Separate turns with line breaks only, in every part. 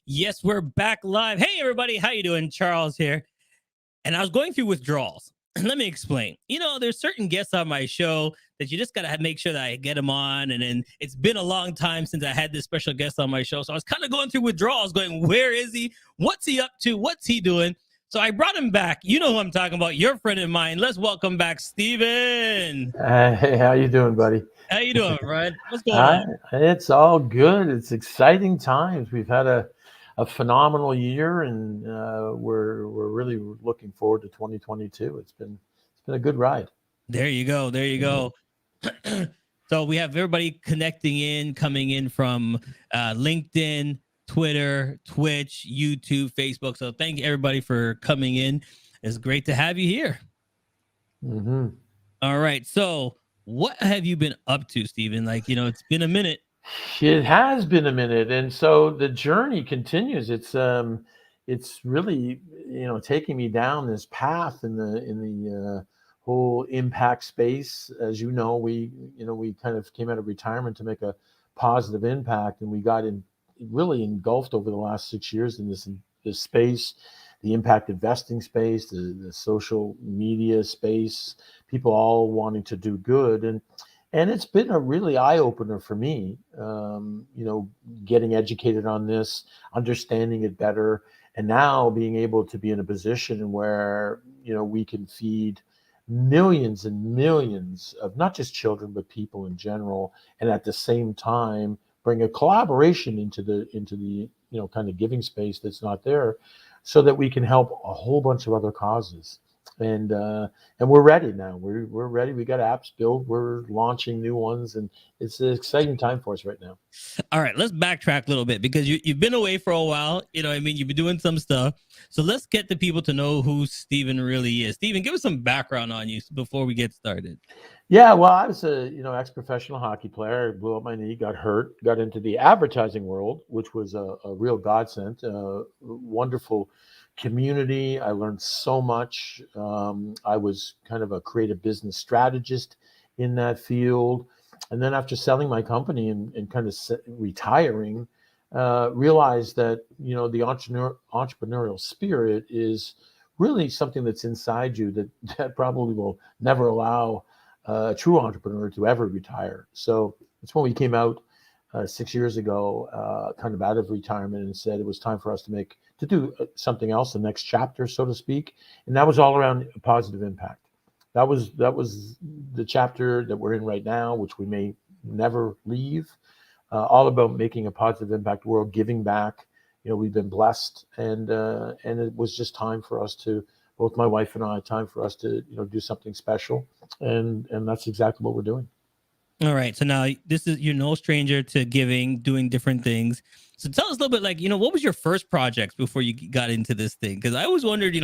Yes, we're back live. Hey, everybody. How you doing? Charles here. And I was going through withdrawals. Let me explain. There's certain guests on my show that you just got to make sure that I get them on. And then it's been a long time since I had this special guest on my show. So I was kind of going through withdrawals going, where is he? What's he up to? What's he doing? So I brought him back. You know who I'm talking about. Your friend of mine. Let's welcome back Steven.
Hey, how you doing, buddy?
How you doing, Fred? What's going on?
It's all good. It's exciting times. We've had a phenomenal year, and we're really looking forward to 2022. It's been a good ride.
There you go. There you go. So we have everybody coming in from LinkedIn, Twitter, Twitch, YouTube, Facebook. So thank you everybody for coming in. It's great to have you here.
Mm-hmm.
All right. So what have you been up to, Steven? It's been a minute.
It has been a minute, and so the journey continues. It's really taking me down this path in the whole impact space. As you know, we kind of came out of retirement to make a positive impact, and we got really engulfed over the last 6 years in this space, the impact investing space, the social media space, people all wanting to do good. And it's been a really eye-opener for me, getting educated on this, understanding it better, and now being able to be in a position where, we can feed millions and millions of not just children, but people in general, and at the same time bring a collaboration into the kind of giving space that's not there, so that we can help a whole bunch of other causes. And we're ready now. We're ready. We got apps built. We're launching new ones, and it's an exciting time for us right now.
All right, let's backtrack a little bit because you've been away for a while. You've been doing some stuff. So let's get the people to know who Steven really is. Steven, give us some background on you before we get started.
Yeah, well, I was a ex-professional hockey player. I blew up my knee, got hurt, got into the advertising world, which was a real godsend. Wonderful community. I learned so much. I was kind of a creative business strategist in that field. And then after selling my company and kind of retiring, realized that, the entrepreneurial spirit is really something that's inside you that probably will never allow a true entrepreneur to ever retire. So it's when we came out 6 years ago, kind of out of retirement, and said it was time for us to do something else, the next chapter, so to speak. And that was all around positive impact. That was the chapter that we're in right now, which we may never leave. All about making a positive impact world, giving back. We've been blessed, and it was just time for us to, both my wife and I, do something special, and that's exactly what we're doing.
All right. So now you're no stranger to giving, doing different things. So tell us a little bit, what was your first project before you got into this thing? Because I always wondered,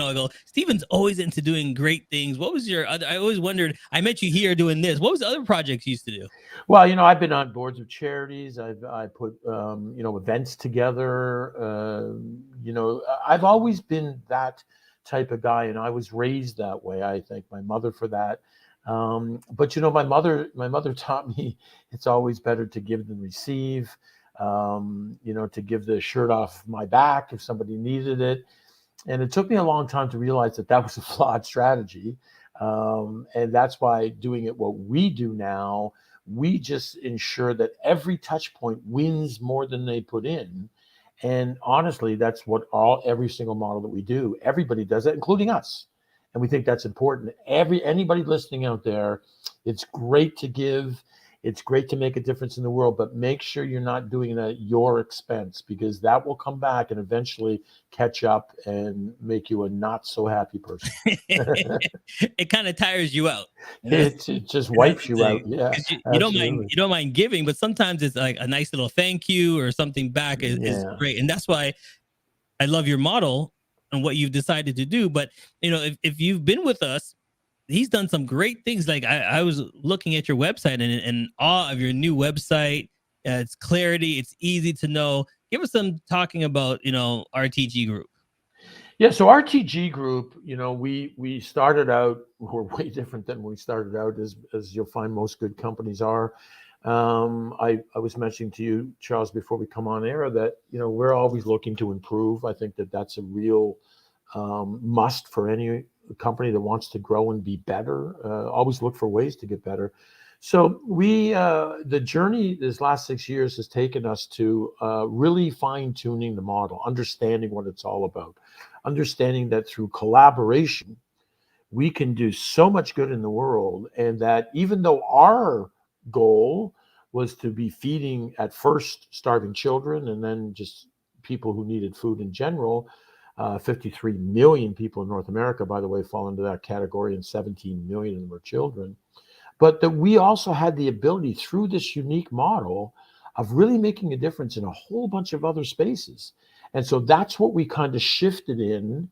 Steven's always into doing great things. What was your other? I always wondered, I met you here doing this. What was the other projects you used to do?
Well, I've been on boards of charities. I put, events together. I've always been that type of guy, and I was raised that way. I thank my mother for that. But my mother taught me it's always better to give than receive. To give the shirt off my back if somebody needed it. And it took me a long time to realize that was a flawed strategy. And that's why doing it what we do now, we just ensure that every touch point wins more than they put in. And honestly, that's what every single model that we do, everybody does that, including us. And we think that's important. Anybody listening out there, it's great to give. It's great to make a difference in the world, but make sure you're not doing it at your expense, because that will come back and eventually catch up and make you a not so happy person.
It kind of tires you out.
It just wipes you out. Yeah,
you don't mind giving, but sometimes it's like a nice little thank you or something back is great, and that's why I love your model and what you've decided to do. But if you've been with us, he's done some great things. Like I was looking at your website and in awe of your new website. It's clarity. It's easy to know. Give us some talking about, RTG Group.
Yeah. So RTG Group, we started out, we're way different than we started out, as you'll find most good companies are. I was mentioning to you, Charles, before we come on air that, we're always looking to improve. I think that that's a real must for any company that wants to grow and be better. Always look for ways to get better. So the journey this last 6 years has taken us to really fine tuning the model, understanding what it's all about, understanding that through collaboration, we can do so much good in the world. And that even though our goal was to be feeding at first starving children and then just people who needed food in general, 53 million people in North America, by the way, fall into that category, and 17 million of them are children. But that we also had the ability through this unique model of really making a difference in a whole bunch of other spaces. And so that's what we kind of shifted in.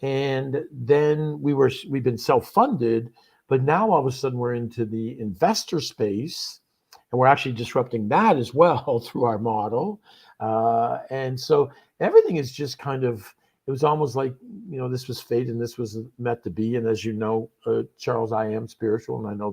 And then we've been self-funded, but now all of a sudden we're into the investor space, and we're actually disrupting that as well through our model. And so everything is just kind of, it was almost like, this was fate and this was meant to be. And as you know, Charles, I am spiritual, and I know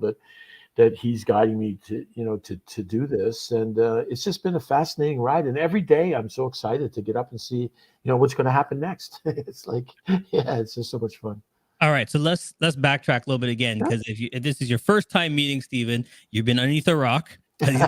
that he's guiding me to do this. And it's just been a fascinating ride. And every day I'm so excited to get up and see, what's going to happen next. It's like, yeah, it's just so much fun.
All right, so let's backtrack a little bit again, because if this is your first time meeting Steven, you've been underneath a rock. So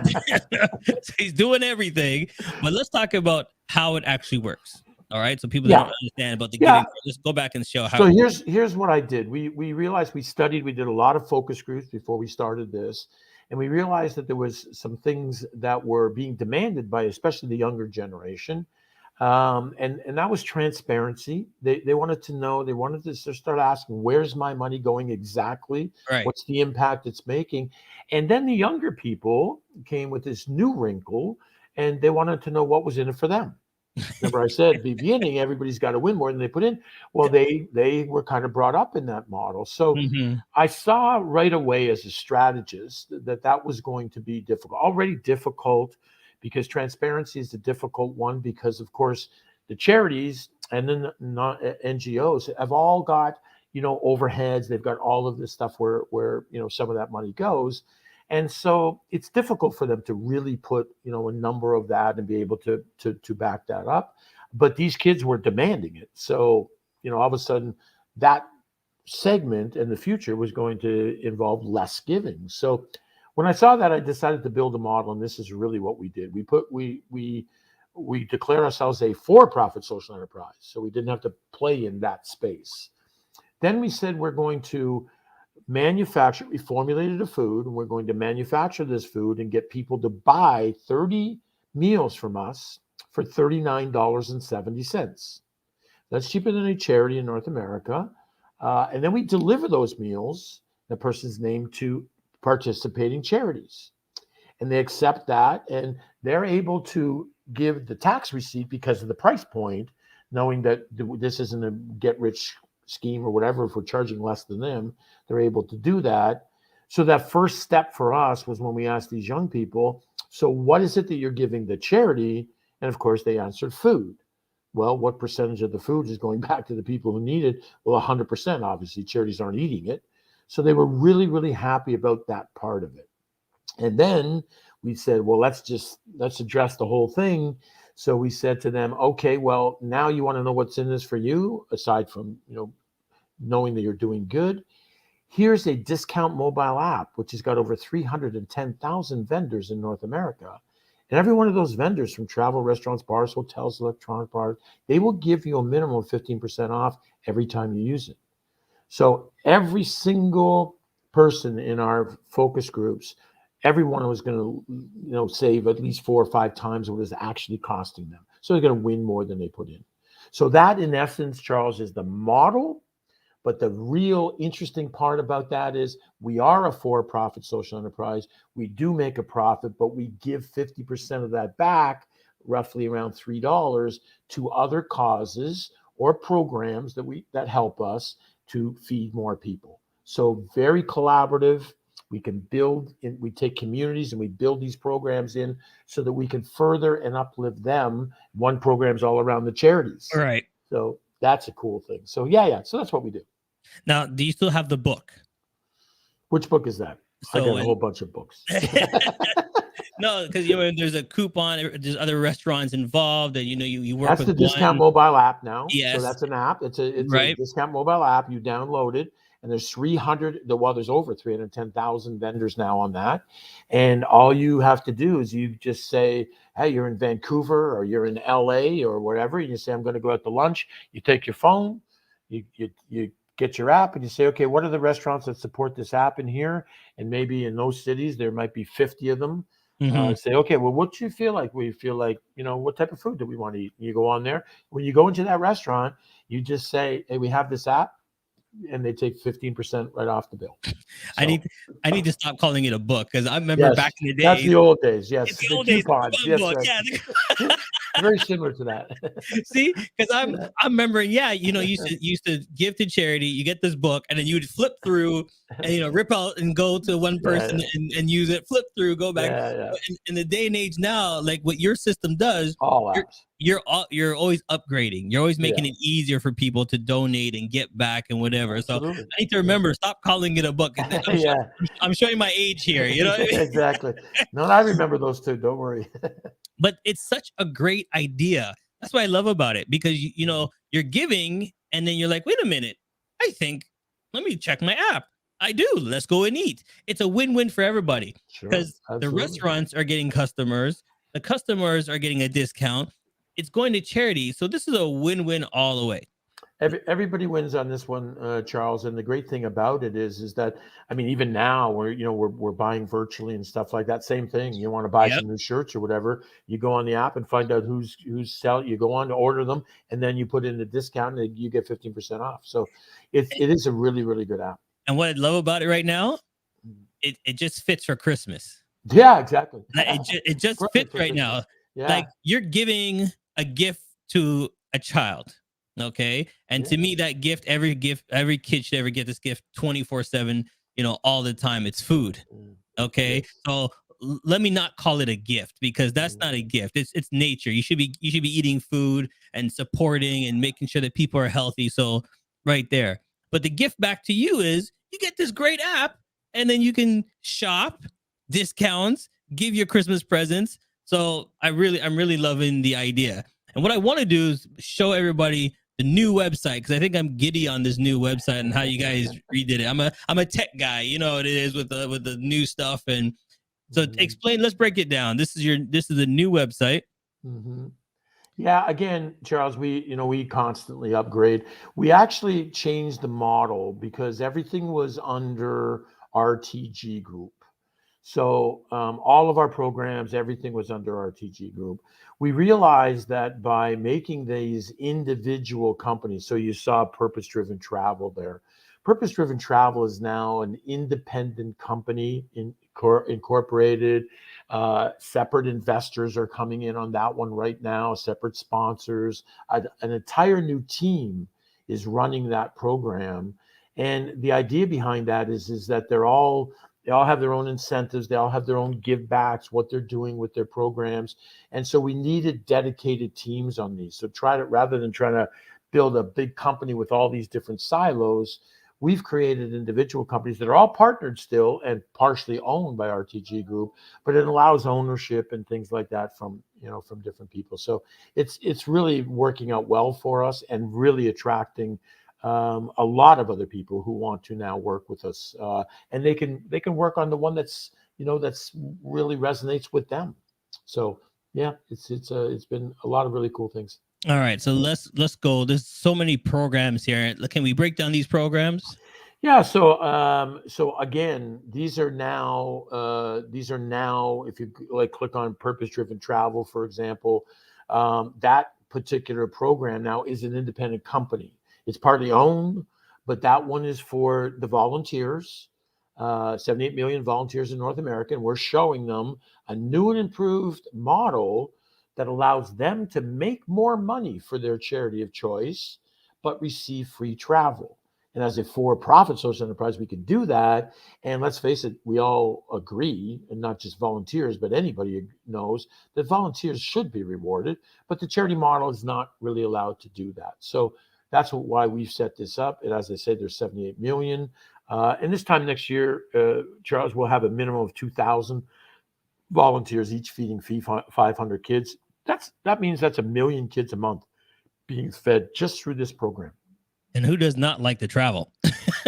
he's doing everything, but let's talk about how it actually works. All right, so people that don't understand about the giving, just go back and show how.
So here's what I did. We realized we did a lot of focus groups before we started this, and we realized that there was some things that were being demanded by especially the younger generation. And that was transparency. They wanted to know, they wanted to start asking, where's my money going exactly?
Right.
What's the impact it's making? And then the younger people came with this new wrinkle, and they wanted to know what was in it for them. Remember, I said at the beginning, everybody's got to win more than they put in. Well, they were kind of brought up in that model. So I saw right away as a strategist that was going to be difficult, already difficult, because transparency is a difficult one, because of course the charities and then NGOs have all got, overheads. They've got all of this stuff where some of that money goes. And so it's difficult for them to really put, a number of that and be able to back that up. But these kids were demanding it. So, all of a sudden that segment in the future was going to involve less giving. So when I saw that, I decided to build a model, and this is really what we did. We declare ourselves a for-profit social enterprise, so we didn't have to play in that space. Then we said we're going to manufacture. We formulated a food, and we're going to manufacture this food and get people to buy 30 meals from us for $39.70. That's cheaper than a charity in North America. And then we deliver those meals, the person's name, to participating charities, and they accept that, and they're able to give the tax receipt because of the price point, knowing that this isn't a get rich scheme or whatever. If we're charging less than them, they're able to do that. So that first step for us was when we asked these young people, so what is it that you're giving the charity? And of course they answered food. Well, what percentage of the food is going back to the people who need it? Well, 100%. Obviously charities aren't eating it. So they were really, really happy about that part of it. And then we said, well, let's address the whole thing. So we said to them, okay, well, now you want to know what's in this for you, aside from, knowing that you're doing good. Here's a discount mobile app, which has got over 310,000 vendors in North America. And every one of those vendors, from travel, restaurants, bars, hotels, electronic bars, they will give you a minimum of 15% off every time you use it. So every single person in our focus groups, everyone was going to, save at least 4 or 5 times what it was actually costing them. So they're going to win more than they put in. So that, in essence, Charles, is the model. But the real interesting part about that is we are a for-profit social enterprise. We do make a profit, but we give 50% of that back, roughly around $3, to other causes or programs that help us to feed more people. So very collaborative. We can build, we take communities and we build these programs in so that we can further and uplift them. One program's all around the charities.
All right.
So that's a cool thing. So yeah. So that's what we do.
Now, do you still have the book?
Which book is that? So, I got a whole bunch of books.
No, because there's a coupon. There's other restaurants involved, and you work
That's
with
the discount
one.
mobile app now. So
Yes,
that's an app. It's a
right.
discount mobile app. You download it, and there's 300. Well, there's over 310,000 vendors now on that, and all you have to do is you just say, "Hey, you're in Vancouver or you're in LA or wherever." And you say, "I'm going to go out to lunch." You take your phone, you get your app, and you say, "Okay, what are the restaurants that support this app in here?" And maybe in those cities there might be 50 of them.
Hmm.
Say, okay, well, what do you feel like? We feel like, what type of food do we want to eat? You go on there. When you go into that restaurant, you just say, hey, we have this app, and they take 15% right off the bill.
I
So,
need I need to stop calling it a book because I remember
yes,
back in the
that's
days.
the old days.
It's
Yes,
the
the
old days. The
coupons.
coupon
Yes,
book.
right.
Yeah.
Very similar to that.
See, because I'm
Yeah.
I'm remembering, yeah, you used to give to charity, you get this book, and then you would flip through and rip out and go to one person
Yeah,
and use it, flip through, go back.
yeah, yeah.
But in the day and age now, like what your system does,
All
you're
apps.
you're always upgrading. You're always
Yeah,
making it easier for people to donate and get back and whatever. So
absolutely.
I need to
Yeah.
remember, stop calling it a book.
Yeah,
I'm showing my age here. You know what I mean?
exactly. No, I remember those two. Don't worry.
But it's such a great idea. That's what I love about it because you're giving and then you're like, wait a minute, I think let me check my app. I do. Let's go and eat. It's a win-win for everybody
Sure,
because the
absolutely.
restaurants are getting customers, the customers are getting a discount. It's going to charity. So this is a win-win all the way.
Everybody wins on this one, Charles. And the great thing about it is that, I mean, even now we're buying virtually and stuff like that. Same thing. You want to buy
Yep.
some new shirts or whatever, you go on the app and find out who's selling. You go on to order them, and then you put in the discount, and you get 15% off. So it is a really really good app.
And what I love about it right now,
Mm.
it just fits for Christmas.
Yeah, exactly.
It just fits
Perfect for
right
Christmas.
now.
Yeah,
Like you're giving a gift to a child. Okay. And
yeah.
to me, that gift, every kid should ever get this gift 24/7, all the time. It's food.
Mm. It
Okay.
is.
So let me not call it a gift because that's
Mm.
not a gift. It's nature. You should be eating food and supporting and making sure that people are healthy. So right there. But the gift back to you is you get this great app and then you can shop, discounts, give your Christmas presents. So I'm really loving the idea. And what I want to do is show everybody the new website because I think I'm giddy on this new website and how you guys redid it. I'm a tech guy, you know what it is with the new stuff. And so
Mhm.
explain. Let's break it down. This is a new website.
Mhm. Yeah, again, Charles, we constantly upgrade. We actually changed the model because everything was under RTG Group. So all of our programs, everything was under RTG Group. We realized that by making these individual companies, so you saw Purpose Driven Travel there. Purpose Driven Travel is now an independent company incorporated. Separate investors are coming in on that one right now, separate sponsors. An entire new team is running that program. And the idea behind that is that they all have their own incentives. They all have their own give backs, what they're doing with their programs. And so we needed dedicated teams on these. So rather than trying to build a big company with all these different silos, we've created individual companies that are all partnered still and partially owned by RTG Group, but it allows ownership and things like that from different people. So it's really working out well for us and really attracting a lot of other people who want to now work with us, and they can work on the one that's really resonates with them. So yeah, it's been a lot of really cool things.
All right, so let's go. There's so many programs here. Can we break down these programs?
Yeah, so again, these are now if you like click on purpose driven travel, for example, that particular program now is an independent company. It's partly owned, but that one is for the volunteers, 78 million volunteers in North America, and we're showing them a new and improved model that allows them to make more money for their charity of choice, but receive free travel. And as a for-profit social enterprise, we can do that. And let's face it, we all agree, and not just volunteers, but anybody knows that volunteers should be rewarded. But the charity model is not really allowed to do that. So that's why we've set this up. And as I said, there's 78 million. And this time next year, Charles, we'll have a minimum of 2,000 volunteers, each feeding 500 kids. That means that's 1 million kids a month being fed just through this program.
And who does not like to travel?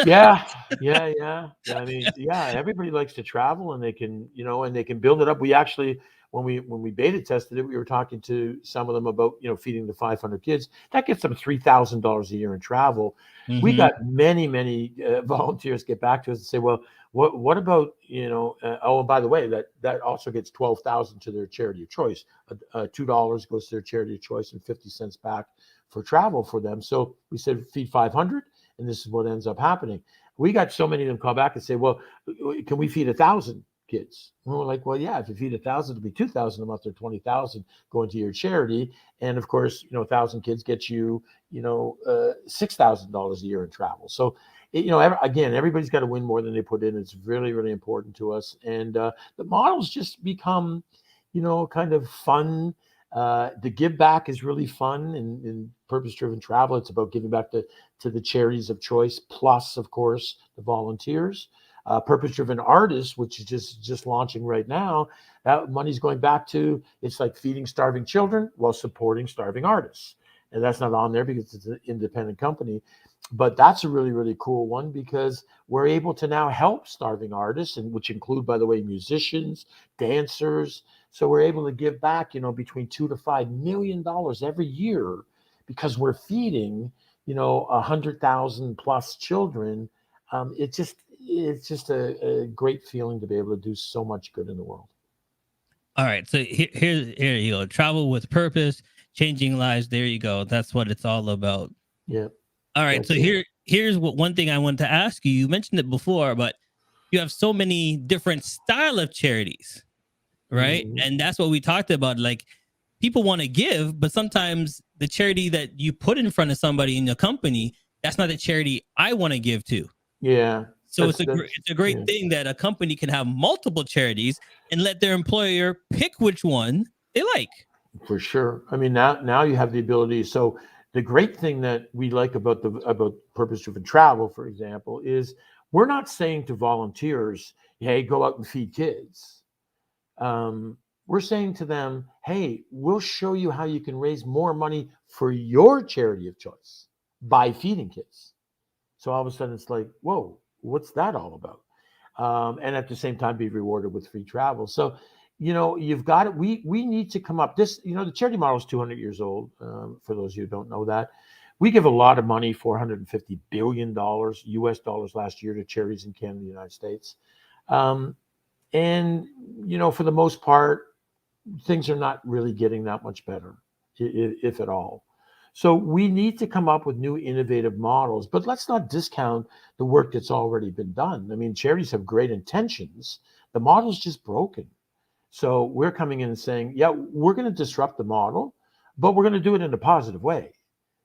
Yeah, yeah. I mean, yeah, everybody likes to travel, and they can, and they can build it up. We actually, when we beta tested it, we were talking to some of them about, feeding the 500 kids. That gets them $3,000 a year in travel. We got many volunteers get back to us and say, well, what about, oh, and by the way, that also gets 12,000 to their charity of choice. $2 goes to their charity of choice and 50 cents back for travel for them. So we said feed 500, and this is what ends up happening. We got so many of them call back and say, well, can we feed 1,000 kids? And we're like, well, yeah, if you feed 1,000, it'll be 2,000 a month or 20,000 going to your charity. And of course, 1,000 kids get you, $6,000 a year in travel. So, again, everybody's got to win more than they put in. It's really, really important to us. And the models just become, kind of fun. The give back is really fun in purpose-driven travel. It's about giving back to the charities of choice, plus, of course, the volunteers. Purpose-driven artists, which is just launching right now, that money's going back to, it's like feeding starving children while supporting starving artists. And that's not on there because it's an independent company. But that's a really, really cool one, because we're able to now help starving artists, and which include, by the way, musicians, dancers. So we're able to give back, between $2 to $5 million every year, because we're feeding, 100,000 plus children. It's just a great feeling to be able to do so much good in the world.
All right, so here you go. Travel with purpose, changing lives. There you go. That's what it's all about.
Yeah.
All right, so here's one thing I wanted to ask you. You mentioned it before, but you have so many different style of charities, right?
Mm-hmm.
And that's what we talked about. Like, people want to give, but sometimes the charity that you put in front of somebody in your company, that's not the charity I want to give to.
Yeah.
So it's a great thing that a company can have multiple charities and let their employer pick which one they like.
For sure. I mean, now you have the ability. So the great thing that we like about purpose-driven travel, for example, is we're not saying to volunteers, hey, go out and feed kids. We're saying to them, hey, we'll show you how you can raise more money for your charity of choice by feeding kids. So all of a sudden it's like, whoa, what's that all about? And at the same time, be rewarded with free travel. So, you've got it. We need to come up. The charity model is 200 years old. For those of you who don't know that, we give a lot of money, $450 billion US dollars last year, to charities in Canada and the United States. And, for the most part, things are not really getting that much better, if at all. So we need to come up with new innovative models, but let's not discount the work that's already been done. I mean, charities have great intentions. The model's just broken. So we're coming in and saying, yeah, we're going to disrupt the model, but we're going to do it in a positive way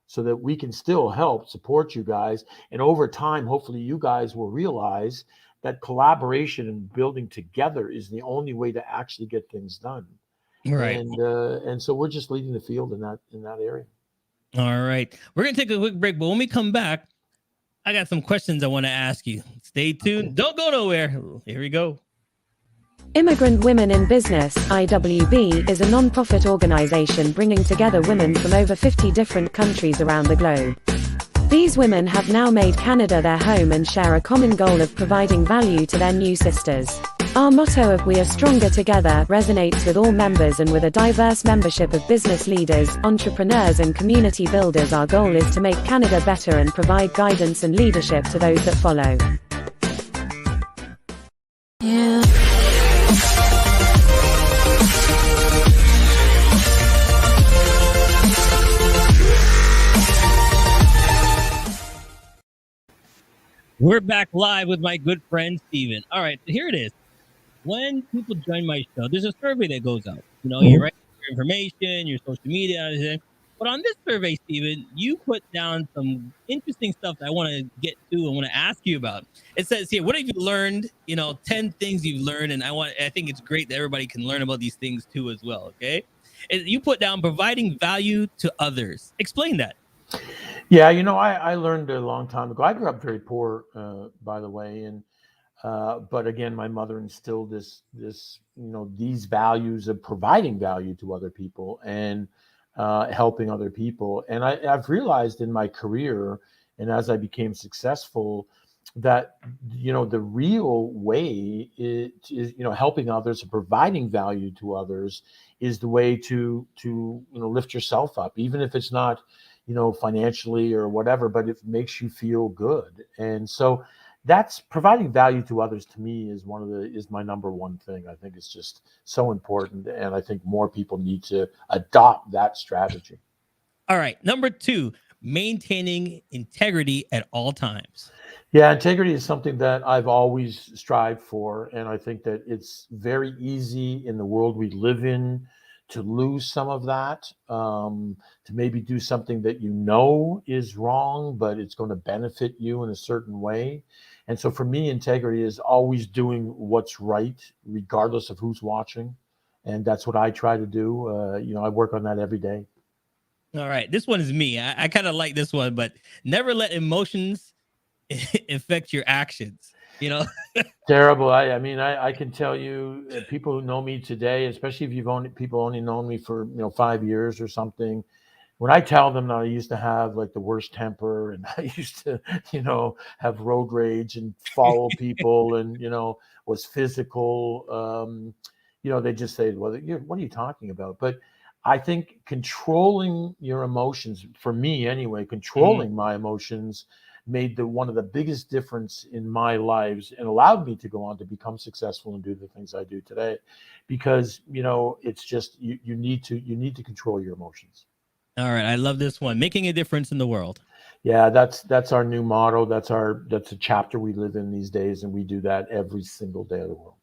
so that we can still help support you guys. And over time, hopefully you guys will realize that collaboration and building together is the only way to actually get things done.
Right.
And so we're just leading the field in that area.
All right. We're going to take a quick break, but when we come back, I got some questions I want to ask you. Stay tuned. Okay. Don't go nowhere. Here we go.
Immigrant Women in Business, IWB, is a non-profit organization bringing together women from over 50 different countries around the globe. These women have now made Canada their home and share a common goal of providing value to their new sisters. Our motto of "We are stronger together" resonates with all members, and with a diverse membership of business leaders, entrepreneurs and community builders, our goal is to make Canada better and provide guidance and leadership to those that follow. Yeah.
We're back live with my good friend, Steven. All right, so here it is. When people join my show, there's a survey that goes out. You write your information, your social media, everything. But on this survey, Steven, you put down some interesting stuff that I want to get to and want to ask you about. It says here, what have you learned? 10 things you've learned, and I think it's great that everybody can learn about these things too as well, okay? You put down providing value to others. Explain that.
Yeah, I learned a long time ago. I grew up very poor, by the way, and But again, my mother instilled these values of providing value to other people and helping other people. And I've realized in my career, and as I became successful, that the real way is helping others and providing value to others is the way to lift yourself up, even if it's not financially or whatever, but it makes you feel good. And so that's providing value to others, to me, is my number one thing. I think it's just so important, and I think more people need to adopt that strategy.
All right. Number 2, maintaining integrity at all times.
Yeah, integrity is something that I've always strived for, and I think that it's very easy in the world we live in to lose some of that, to maybe do something that is wrong, but it's going to benefit you in a certain way. And so for me, integrity is always doing what's right, regardless of who's watching. And that's what I try to do. I work on that every day.
All right. This one is me. I kind of like this one, but never let emotions affect your actions.
Terrible. I can tell you, people who know me today, especially if people only known me for 5 years or something. When I tell them that I used to have like the worst temper, and I used to have road rage and follow people, and was physical, they just say, well, what are you talking about? But I think controlling your emotions, for me anyway, controlling my emotions made one of the biggest difference in my lives, and allowed me to go on to become successful and do the things I do today. Because it's just you need to control your emotions.
All right. I love this one. Making a difference in the world.
Yeah, that's our new motto. That's a chapter we live in these days, and we do that every single day of the world.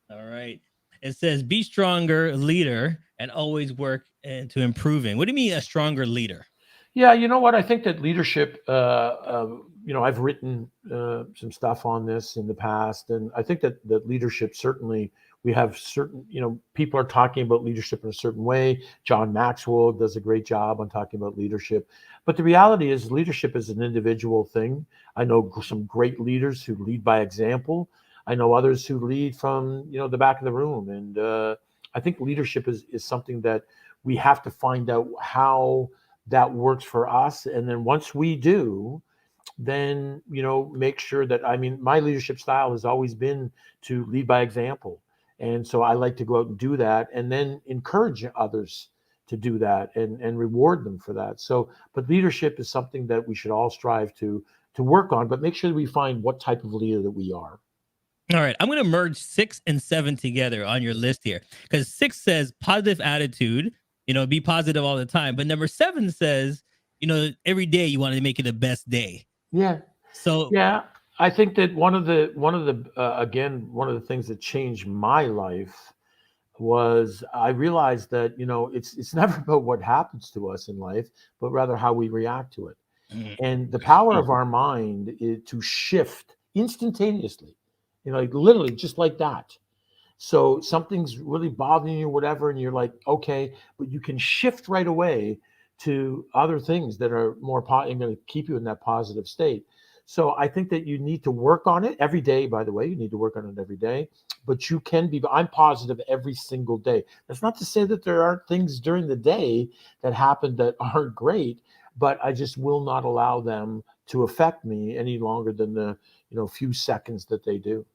All right. It says, be stronger leader and always work into improving. What do you mean a stronger leader?
Yeah, you know what? I think that leadership, I've written some stuff on this in the past, and I think that leadership, certainly, we have certain, people are talking about leadership in a certain way. John Maxwell does a great job on talking about leadership. But the reality is, leadership is an individual thing. I know some great leaders who lead by example. I know others who lead from, the back of the room. And I think leadership is something that we have to find out how that works for us. And then once we do, then, make sure that, my leadership style has always been to lead by example. And so I like to go out and do that, and then encourage others to do that, and reward them for that. So, but leadership is something that we should all strive to work on, but make sure that we find what type of leader that we are.
All right. I'm going to merge 6 and 7 together on your list here, because 6 says positive attitude, be positive all the time. But number 7 says, every day you want to make it the best day.
Yeah.
So
yeah, I think that one of the things that changed my life was I realized that, it's never about what happens to us in life, but rather how we react to it. And the power of our mind is to shift instantaneously, like literally just like that. So something's really bothering you, whatever, and you're like, okay, but you can shift right away to other things that are more going to keep you in that positive state. So I think that you need to work on it every day. By the way, you need to work on it every day, but you can be. I'm positive every single day. That's not to say that there aren't things during the day that happen that aren't great, but I just will not allow them to affect me any longer than the few seconds that they do.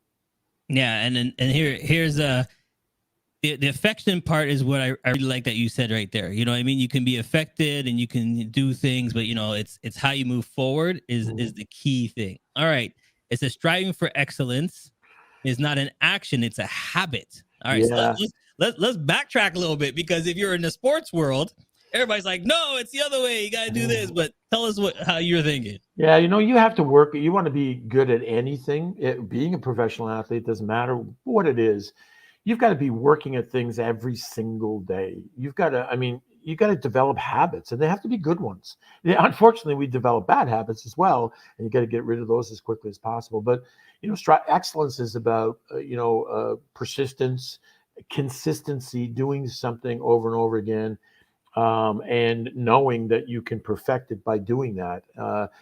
Yeah, and here's the affection part is what I really like that you said right there. You know what I mean? You can be affected and you can do things, but it's how you move forward is the key thing. All right. It says striving for excellence is not an action, it's a habit. All right.
Yeah.
So let's backtrack a little bit, because if you're in the sports world, everybody's like, no, it's the other way. You got to do this. But tell us how you're thinking.
Yeah, you have to work. You want to be good at anything. Being a professional athlete, doesn't matter what it is. You've got to be working at things every single day. You got to develop habits, and they have to be good ones. Yeah, unfortunately, we develop bad habits as well, and you got to get rid of those as quickly as possible. But excellence is about persistence, consistency, doing something over and over again, and knowing that you can perfect it by doing that.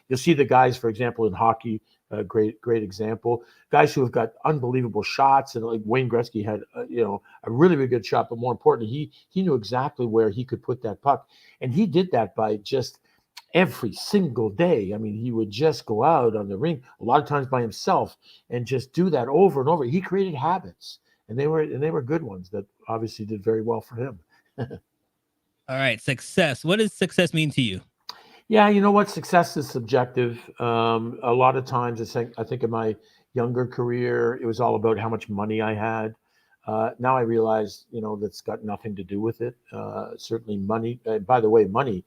You'll see the guys, for example, in hockey, a great example. Guys who have got unbelievable shots, and like Wayne Gretzky had, a really, really good shot. But more importantly, he knew exactly where he could put that puck, and he did that by just every single day. I mean, he would just go out on the rink a lot of times by himself and just do that over and over. He created habits, and they were good ones that obviously did very well for him.
All right, success. What does success mean to you?
Yeah, you know what? Success is subjective. A lot of times, I think in my younger career, it was all about how much money I had. Now I realize, that's got nothing to do with it. Certainly money. By the way, money,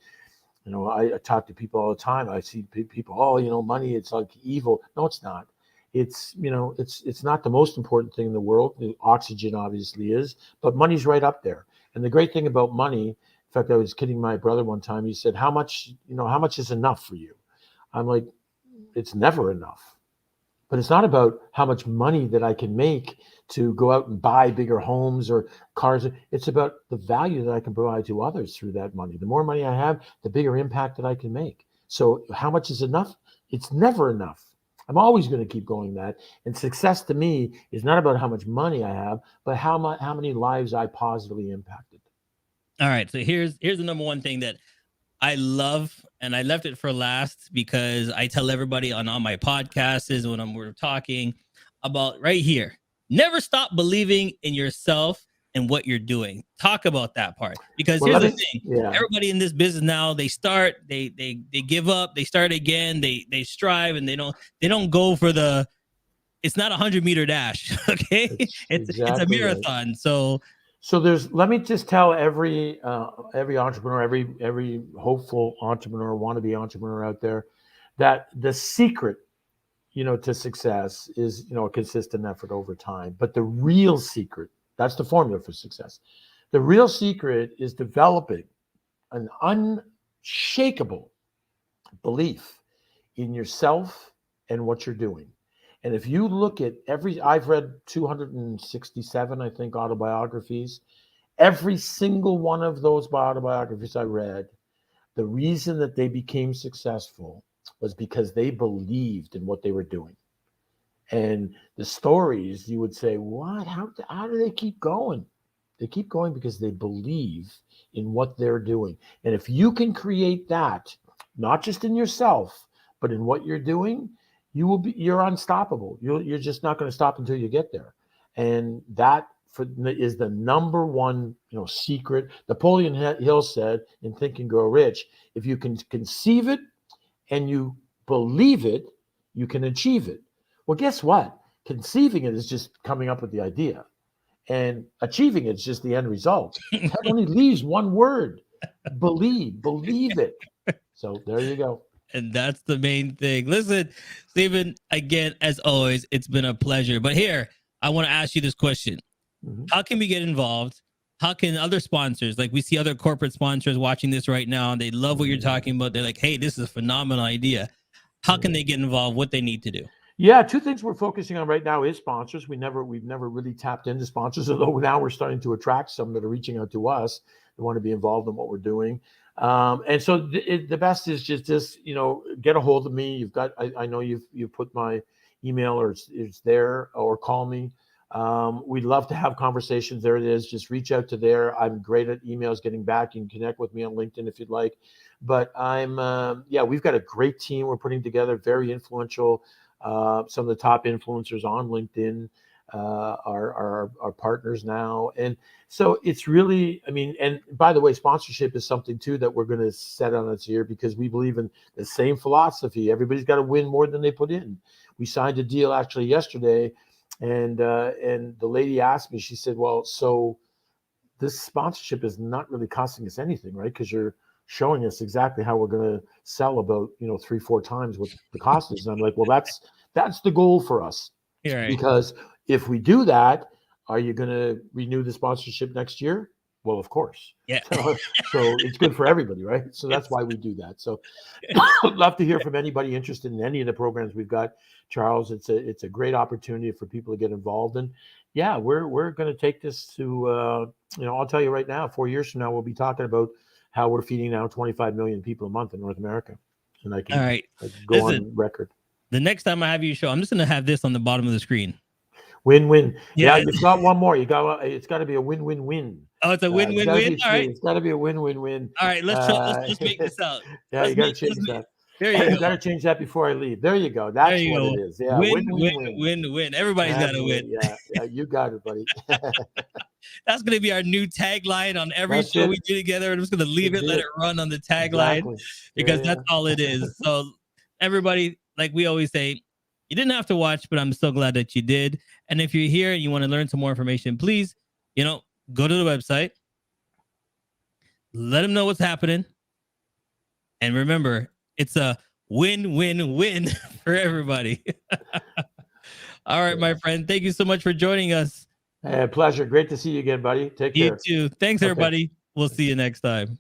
I talk to people all the time. I see people, money, it's like evil. No, it's not. It's not the most important thing in the world. The oxygen obviously is, but money's right up there. And the great thing about money, in fact, I was kidding my brother one time. He said, how much is enough for you? I'm like, it's never enough. But it's not about how much money that I can make to go out and buy bigger homes or cars. It's about the value that I can provide to others through that money. The more money I have, the bigger impact that I can make. So how much is enough? It's never enough. I'm always going to keep going that. And success to me is not about how much money I have, but how many lives I positively impacted.
All right, so here's the number one thing that I love, and I left it for last because I tell everybody on all my podcasts is when we're talking about right here. Never stop believing in yourself and what you're doing. Talk about that part, because here's the thing. Yeah. Everybody in this business now, they start, they give up, they start again, they strive, and they don't go for it's not a 100-meter dash. Okay. It's a marathon. Right.
So let me just tell every entrepreneur, every hopeful entrepreneur, wannabe entrepreneur out there, that the secret, to success is, a consistent effort over time. But the real secret, that's the formula for success. The real secret is developing an unshakable belief in yourself and what you're doing. And if you look at I've read 267, I think, autobiographies. Every single one of those autobiographies I read, the reason that they became successful was because they believed in what they were doing. And the stories, you would say, what? How do they keep going? They keep going because they believe in what they're doing. And if you can create that, not just in yourself, but in what you're doing, you're unstoppable. You're just not going to stop until you get there. And that is the number one, secret. Napoleon Hill said in Think and Grow Rich, if you can conceive it and you believe it, you can achieve it. Well, guess what? Conceiving it is just coming up with the idea, and achieving it is just the end result. That only leaves one word: believe it. So there you go.
And that's the main thing. Listen, Stephen, again, as always, it's been a pleasure. But here, I want to ask you this question. Mm-hmm. How can we get involved? How can other sponsors, like we see other corporate sponsors watching this right now, and they love what you're talking about. They're like, hey, this is a phenomenal idea. How can they get involved? What they need to do?
Yeah, two things we're focusing on right now is sponsors. We've never really tapped into sponsors, although now we're starting to attract some that are reaching out to us. They want to be involved in what we're doing. And so the best is just get a hold of me. I know you've put my email, or it's there, or call me. We'd love to have conversations. There it is. Just reach out to there. I'm great at emails, getting back. You can connect with me on LinkedIn if you'd like. But we've got a great team we're putting together, very influential. Some of the top influencers on LinkedIn are partners now. And so it's really, and by the way, sponsorship is something too that we're going to set on its ear, because we believe in the same philosophy. Everybody's got to win more than they put in. We signed a deal actually yesterday, and the lady asked me, she said, well, so this sponsorship is not really costing us anything, right? Because you're showing us exactly how we're going to sell about 3-4 times what the cost is. And I'm like, well, that's the goal for us.
Right.
Because if we do that, are you going to renew the sponsorship next year? Well, of course.
Yeah.
So it's good for everybody, right? So that's why we do that. So I'd love to hear from anybody interested in any of the programs we've got, Charles. It's a great opportunity for people to get involved. And yeah, we're going to take this to, I'll tell you right now, 4 years from now, we'll be talking about how we're feeding now 25 million people a month in North America. And I can,
all right.
I can go on record.
the next time I have you show, I'm just gonna have this on the bottom of the screen.
Win-win. Yeah,
Yeah.
you've got one more. It's got to be a win-win-win.
Oh, it's a
It's
win-win-win.
gotta be
All right.
It's got to be a win-win-win.
All right. Let's make this out.
Yeah, you got to change that.
There you
You
go.
got to change that before I leave. There you go.
There
That's
you
what
go.
it is. Yeah,
Win. Everybody's got to win.
Yeah, you got it, buddy.
That's going to be our new tagline on every
That's
show
it.
we do together. I'm just going to leave it, let it run on the tagline
Exactly.
because that's all it is. So, everybody, like we always say, you didn't have to watch, but I'm so glad that you did. And if you're here and you want to learn some more information, please, go to the website, let them know what's happening. And remember, it's a win-win-win for everybody. All right, my friend. Thank you so much for joining us.
Pleasure. Great to see you again, buddy. Take care.
You too. Thanks, everybody. We'll see you next time.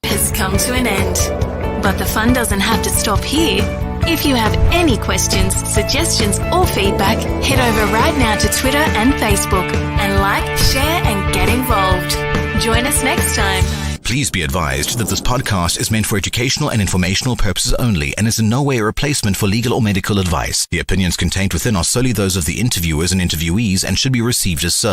Has come to an end. But the fun doesn't have to stop here. If you have any questions, suggestions, or feedback, head over right now to Twitter and Facebook and like, share, and get involved. Join us next time.
Please be advised that this podcast is meant for educational and informational purposes only and is in no way a replacement for legal or medical advice. The opinions contained within are solely those of the interviewers and interviewees and should be received as so.